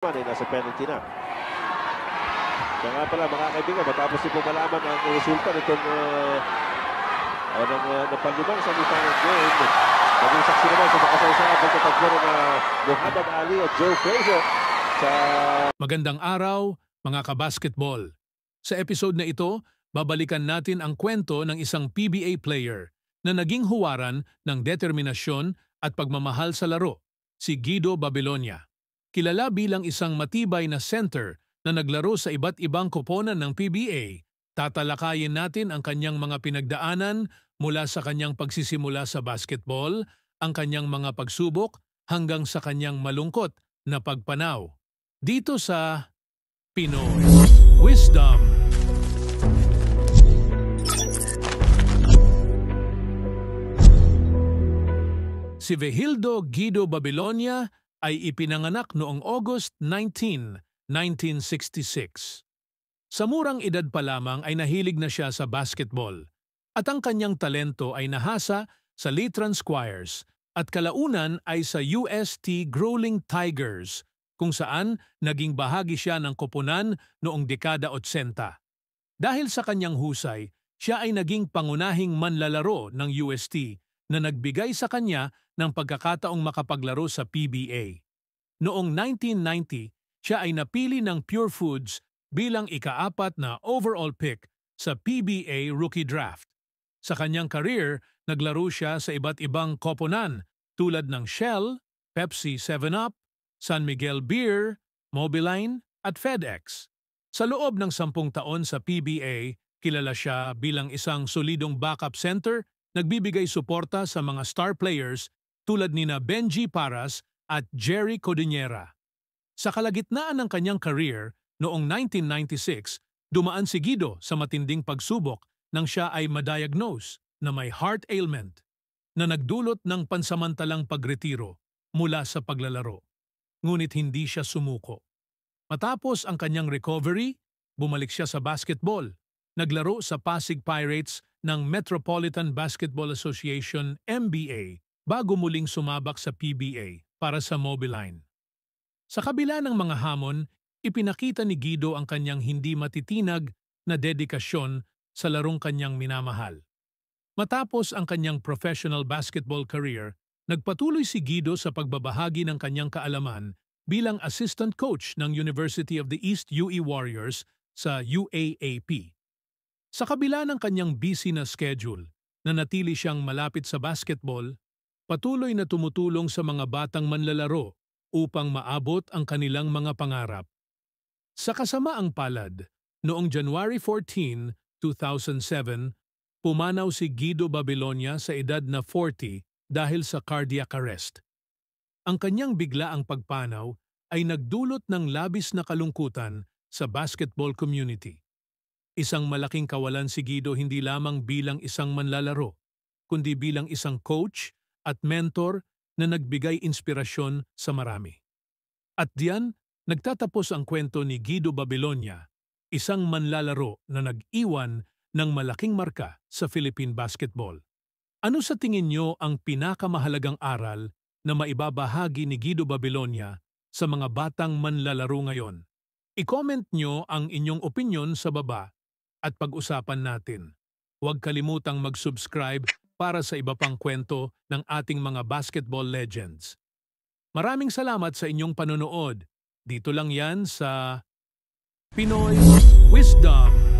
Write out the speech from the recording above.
ay nasa penalty na. Kaya nga pala mga kaibigan, matapos niyo po malaman ang resulta nitong napanlimang sa final game. Naging saksi naman sa makasaysayan pagtatagpo na Muhammad Ali at Joe Frazier sa... Magandang araw, mga kabasketball. Sa episode na ito, babalikan natin ang kwento ng isang PBA player na naging huwaran ng determinasyon at pagmamahal sa laro, si Guido Babilonia. Kilala bilang isang matibay na center na naglaro sa iba't ibang koponan ng PBA, tatalakayin natin ang kanyang mga pinagdaanan mula sa kanyang pagsisimula sa basketball, ang kanyang mga pagsubok hanggang sa kanyang malungkot na pagpanaw. Dito sa Pinoy Wisdom. Si Vehildo Guido Babilonia ay ipinanganak noong August 19, 1966. Sa murang edad pa lamang ay nahilig na siya sa basketball at ang kanyang talento ay nahasa sa Litran Squires at kalaunan ay sa UST Growling Tigers kung saan naging bahagi siya ng koponan noong dekada 80. Dahil sa kanyang husay, siya ay naging pangunahing manlalaro ng UST na nagbigay sa kanya ng pagkakataong makapaglaro sa PBA. Noong 1990, siya ay napili ng Pure Foods bilang ika-4 na overall pick sa PBA Rookie Draft. Sa kanyang career, naglaro siya sa iba't ibang koponan tulad ng Shell, Pepsi 7-Up, San Miguel Beer, Mobiline at FedEx. Sa loob ng 10 taon sa PBA, kilala siya bilang isang solidong backup center, nagbibigay suporta sa mga star players tulad nina Benji Paras at Jerry Codinera. Sa kalagitnaan ng kanyang career, noong 1996, dumaan si Guido sa matinding pagsubok nang siya ay madiagnose na may heart ailment na nagdulot ng pansamantalang pagretiro mula sa paglalaro. Ngunit hindi siya sumuko. Matapos ang kanyang recovery, bumalik siya sa basketball. Naglaro sa Pasig Pirates ng Metropolitan Basketball Association MBA bago muling sumabak sa PBA para sa Mobiline. Sa kabila ng mga hamon, ipinakita ni Guido ang kanyang hindi matitinag na dedikasyon sa larong kanyang minamahal. Matapos ang kanyang professional basketball career, nagpatuloy si Guido sa pagbabahagi ng kanyang kaalaman bilang assistant coach ng University of the East UE Warriors sa UAAP. Sa kabila ng kanyang busy na schedule, nanatili siyang malapit sa basketball, patuloy na tumutulong sa mga batang manlalaro upang maabot ang kanilang mga pangarap. Sa kasamaang palad, noong January 14, 2007, pumanaw si Guido Babilonia sa edad na 40 dahil sa cardiac arrest. Ang kanyang biglaang pagpanaw ay nagdulot ng labis na kalungkutan sa basketball community. Isang malaking kawalan si Guido hindi lamang bilang isang manlalaro, kundi bilang isang coach at mentor na nagbigay inspirasyon sa marami. At diyan, nagtatapos ang kwento ni Guido Babilonia, isang manlalaro na nag-iwan ng malaking marka sa Philippine basketball. Ano sa tingin niyo ang pinakamahalagang aral na maibabahagi ni Guido Babilonia sa mga batang manlalaro ngayon? I-comment niyo ang inyong opinyon sa baba at pag-usapan natin. Huwag kalimutang mag-subscribe para sa iba pang kwento ng ating mga basketball legends. Maraming salamat sa inyong panonood. Dito lang yan sa Pinoy Wisdom.